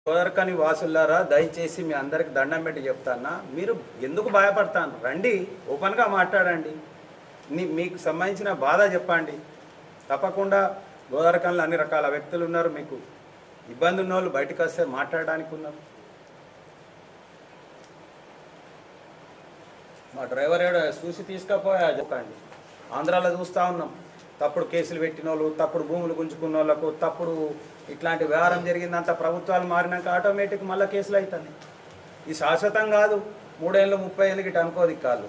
గోదర్కని వాసులారా, దయచేసి మీ అందరికి దండం పెట్టి చెప్తానా, మీరు ఎందుకు భయపడతాను? రండి, ఓపెన్గా మాట్లాడండి, మీకు సంబంధించిన బాధ చెప్పండి. తప్పకుండా గోదర్కన్లో అన్ని రకాల వ్యక్తులు ఉన్నారు, మీకు ఇబ్బంది ఉన్న వాళ్ళు బయటకు వస్తే మాట్లాడడానికి ఉన్నారు. మా డ్రైవర్ ఏడో చూసి తీసుకపోయా చెప్పండి. ఆంధ్రాలో చూస్తూ ఉన్నాం, తప్పుడు కేసులు పెట్టిన వాళ్ళు, తప్పుడు భూములు గుంజుకున్న వాళ్ళకు, తప్పుడు ఇట్లాంటి వ్యవహారం జరిగిందంత ప్రభుత్వాలు మారినాక ఆటోమేటిక్ మళ్ళీ కేసులు అవుతాయి. ఇది శాశ్వతం కాదు. 3 ఏళ్ళు 30 ఏళ్ళు గిట్ట అనుకోదు కాళ్ళు.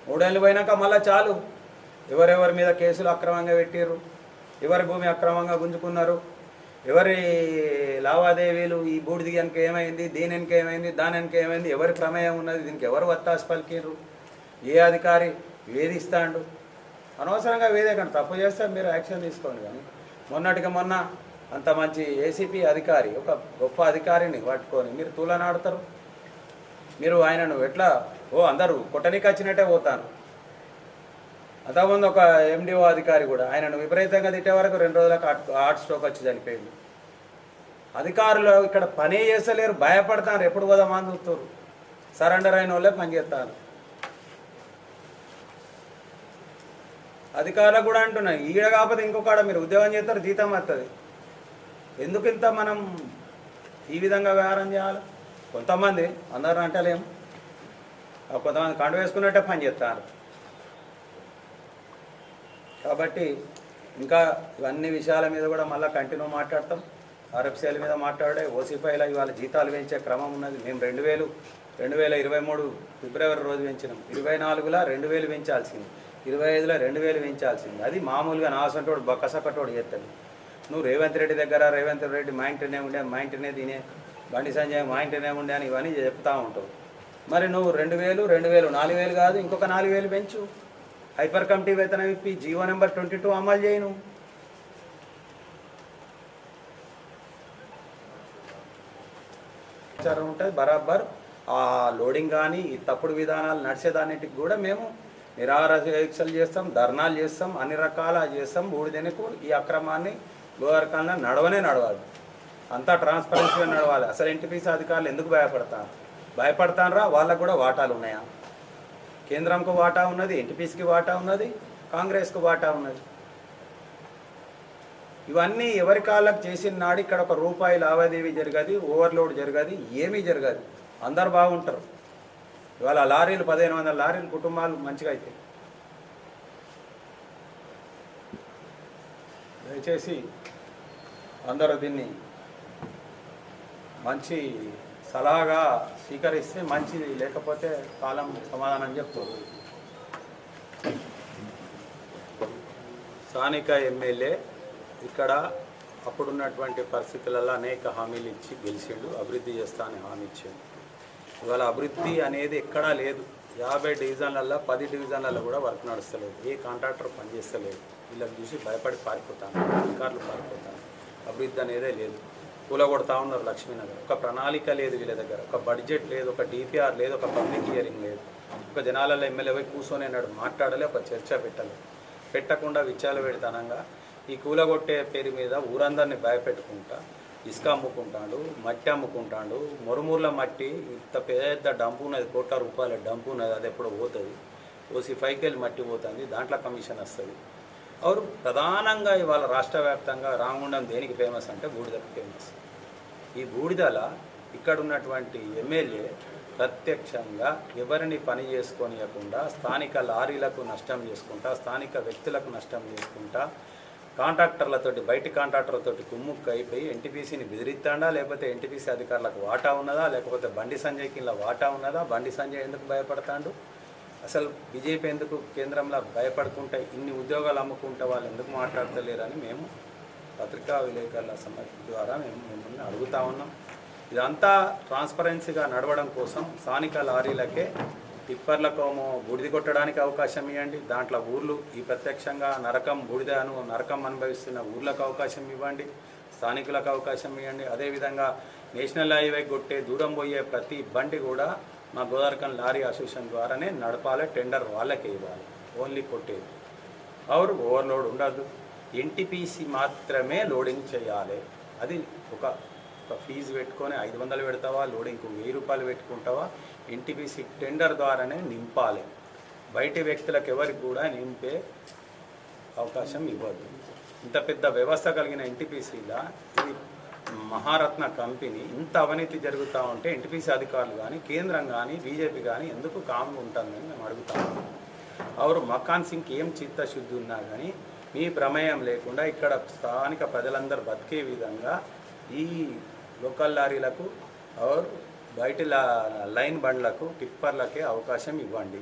3 ఏళ్ళు పోయినాక మళ్ళీ చాలు. ఎవరెవరి మీద కేసులు అక్రమంగా పెట్టారు, ఎవరి భూమి అక్రమంగా గుంజుకున్నారు, ఎవరి లావాదేవీలు, ఈ బూడిది వెనక ఏమైంది, దీని వెనక ఏమైంది, దాని వెనక ఏమైంది, ఎవరి ప్రమేయం ఉన్నది, దీనికి ఎవరు వత్తాసు పలికిర్రు, ఏ అధికారి వేధిస్తాడు. అనవసరంగా వేదేకండి. తప్పు చేస్తే మీరు యాక్షన్ తీసుకోండి. కానీ మొన్నటికి మొన్న అంత మంచి ఏసీపీ అధికారి, ఒక గొప్ప అధికారిని పట్టుకొని మీరు తూలనాడతారు. మీరు ఆయనను ఎట్లా అందరూ కొట్టనికి వచ్చినట్టే పోతాను. అంతకుముందు ఒక ఎండిఓ అధికారి కూడా ఆయనను విపరీతంగా తిట్టే వరకు 2 రోజులకు హార్ట్ స్ట్రోక్ వచ్చి చనిపోయింది. అధికారులు ఇక్కడ పనే చేస్తలేరు, భయపడతారు, ఎప్పుడు పోదామని చూస్తారు. సరెండర్ అయిన వాళ్ళే పనిచేస్తారు. అధికారులకు కూడా అంటున్నాయి, ఈడ కాకపోతే ఇంకొకడ మీరు ఉద్యోగం చేస్తారు, జీతం వస్తుంది. ఎందుకు ఇంత మనం ఈ విధంగా వ్యవహారం చేయాలి? కొంతమంది, అందరూ అంటలేము, కొంతమంది కండు వేసుకున్నట్టే పని చేస్తారు. కాబట్టి ఇంకా ఇవన్నీ విషయాల మీద కూడా మళ్ళీ కంటిన్యూ మాట్లాడతాం. ఆర్ఎఫ్సీల మీద మాట్లాడే, ఓసీఫైలో ఇవాళ జీతాలు పెంచే క్రమం ఉన్నది. మేము 2023 ఫిబ్రవరి రోజు పెంచినాం. 24లో 2000 పెంచాల్సింది, 25లో 2000 పెంచాల్సింది. అది మామూలుగా నా సొంటోడు బక్కసక్కటోడు చేస్తాడు. నువ్వు రేవంత్ రెడ్డి దగ్గర, రేవంత్ రెడ్డి మా ఇంటినే ఉండే, మా ఇంటినే తినే, బండి సంజయ్ మా ఇంటినే ఉండే అని ఇవన్నీ చెప్తా ఉంటావు. మరి నువ్వు 2000 4000 కాదు, ఇంకొక 4000 పెంచు. హైపర్ కమిటీ వేతనం ఇప్పి జీవో నెంబర్ 22 అమలు చేయను. ఉంటుంది బరాబర్. ఆ లోడింగ్ కానీ ఈ తప్పుడు విధానాలు నడిచేదాన్నిటికి కూడా మేము నిరాహార దీక్షలు చేస్తాం, ధర్నాలు చేస్తాం, అన్ని రకాల చేస్తాం. బూడిదెనకు ఈ అక్రమాన్ని గోదర్కన్లో నడవాలి. అంతా ట్రాన్స్పరెన్సీగా నడవాలి. అసలు ఎన్టీపీసీ అధికారులు ఎందుకు భయపడతానరా? వాళ్ళకు కూడా వాటాలు ఉన్నాయా? కేంద్రంకు వాటా ఉన్నది, ఎన్టీపీసీకి వాటా ఉన్నది, కాంగ్రెస్కు వాటా ఉన్నది. ఇవన్నీ ఎవరి కాళ్ళకు చేసిన నాడు ఇక్కడ ₹1 లావాదేవీ జరగదు, ఓవర్లోడ్ జరగదు, ఏమీ జరగదు. అందరు బాగుంటారు. ఇవాళ లారీలు 1500 లారీలు కుటుంబాలు మంచిగా అవుతాయి. దయచేసి అందరూ దీన్ని మంచి సలహాగా స్వీకరిస్తే మంచిది, లేకపోతే కాలం సమాధానం చెప్తుంది. స్థానిక ఎమ్మెల్యే ఇక్కడ అప్పుడున్నటువంటి పరిస్థితులలో అనేక హామీలు ఇచ్చి గెలిచిండు, అభివృద్ధి చేస్తా అని హామీ ఇచ్చిండు. ఇవాళ అభివృద్ధి అనేది ఎక్కడా లేదు. 50 డివిజన్లలో 10 డివిజన్లలో కూడా వర్క్ నడుస్తలేదు. ఏ కాంట్రాక్టర్ పనిచేస్తలేదు. వీళ్ళని చూసి భయపడి పారిపోతాను, అధికారులు పారిపోతాను. అభివృద్ధి అనేదే లేదు. కూలగొడతా ఉన్నారు లక్ష్మీనగర్. ఒక ప్రణాళిక లేదు వీళ్ళ దగ్గర, ఒక బడ్జెట్ లేదు, ఒక డిపిఆర్ లేదు, ఒక పబ్లిక్ హియరింగ్ లేదు. ఒక జనాలలో ఎమ్మెల్యే పోయి కూర్చొని అన్నాడు మాట్లాడలే, ఒక చర్చ పెట్టకుండా విచ్చాలు పెడతానంగా ఈ కూలగొట్టే పేరు మీద ఊరందరినీ భయపెట్టుకుంటా ఇసుక అమ్ముకుంటాడు, మట్టి అమ్ముకుంటాడు. మొరుమూర్ల మట్టి ఇంత పెద్ద డంపు ఉన్నది, ₹1,00,00,000 డంపు ఉన్నది. అది ఎప్పుడో పోతుంది. ఓసీ5కి వెళ్ళి మట్టి పోతుంది, దాంట్లో కమిషన్ వస్తుంది. ಅವರು ప్రధానంగా ఇవాళ రాష్ట్ర వ్యాప్తంగా రామగుండం దేనికి ఫేమస్ అంటే బూడిదకు ఫేమస్. ఈ బూడిదల ఇక్కడ ఉన్నటువంటి ఎమ్మెల్యే ప్రత్యక్షంగా ఎవరిని పని చేసుకోనియకుండా స్థానిక లారీలకు నష్టం చేసుకుంటా, స్థానిక వ్యక్తులకు నష్టం చేసుకుంటా, కాంట్రాక్టర్లతోటి బయటి కాంట్రాక్టర్లతోటి కుమ్ముక్కు అయిపోయి ఎన్టీపీసీని బెదిరిస్తాడా, లేకపోతే ఎన్టీపీసీ అధికారులకు వాటా ఉన్నదా, లేకపోతే బండి సంజయ్కి ఇలా వాటా ఉన్నదా? బండి సంజయ్ ఎందుకు భయపడతాడు? అసలు బీజేపీ ఎందుకు కేంద్రంలో భయపడుకుంటే ఇన్ని ఉద్యోగాలు అమ్ముకుంటే వాళ్ళు ఎందుకు మాట్లాడతలేరని మేము పత్రికా విలేకరుల సమస్య ద్వారా మేము మిమ్మల్ని అడుగుతా ఉన్నాం. ఇదంతా ట్రాన్స్పరెన్సీగా నడవడం కోసం స్థానిక లారీలకే టిప్పర్లకోమో బూడిది కొట్టడానికి అవకాశం ఇవ్వండి. దాంట్లో ఊర్లు ఈ ప్రత్యక్షంగా నరకం అనుభవిస్తున్న ఊర్లకు అవకాశం ఇవ్వండి, స్థానికులకు అవకాశం ఇవ్వండి. అదేవిధంగా నేషనల్ హైవే కొట్టే దూరం పోయే ప్రతి బండి కూడా మా గోదర్కన్ లారీ అసోసియేషన్ ద్వారానే నడపాలి, టెండర్ వాళ్ళకే ఇవ్వాలి. ఓన్లీ కొట్టేది ఓవర్లోడ్ ఉండదు. ఎన్టీపీసీ మాత్రమే లోడింగ్ చేయాలి. అది ఒక ఒక ఫీజు పెట్టుకొని 500 పెడతావా, లోడింగ్కు 1000 రూపాయలు పెట్టుకుంటావా, ఎన్టీపీసీ టెండర్ ద్వారానే నింపాలి. బయటి వ్యక్తులకు ఎవరికి కూడా నింపే అవకాశం ఇవ్వద్దు. ఇంత పెద్ద వ్యవస్థ కలిగిన ఎన్టీపీసీలా ఇది మహారత్న కంపెనీ ఇంత అవినీతి జరుగుతూ ఉంటే ఎన్టీపీసీ అధికారులు కానీ కేంద్రం కానీ బీజేపీ కానీ ఎందుకు కామ్గా ఉంటుందని మేము అడుగుతాము. అవరు మకాన్ సింగ్కి ఏం చిత్తశుద్ధి ఉన్నా కానీ మీ ప్రమేయం లేకుండా ఇక్కడ స్థానిక ప్రజలందరూ బతికే విధంగా ఈ లోకల్ లారీలకు బయట లైన్ బండ్లకు టిప్పర్లకే అవకాశం ఇవ్వండి.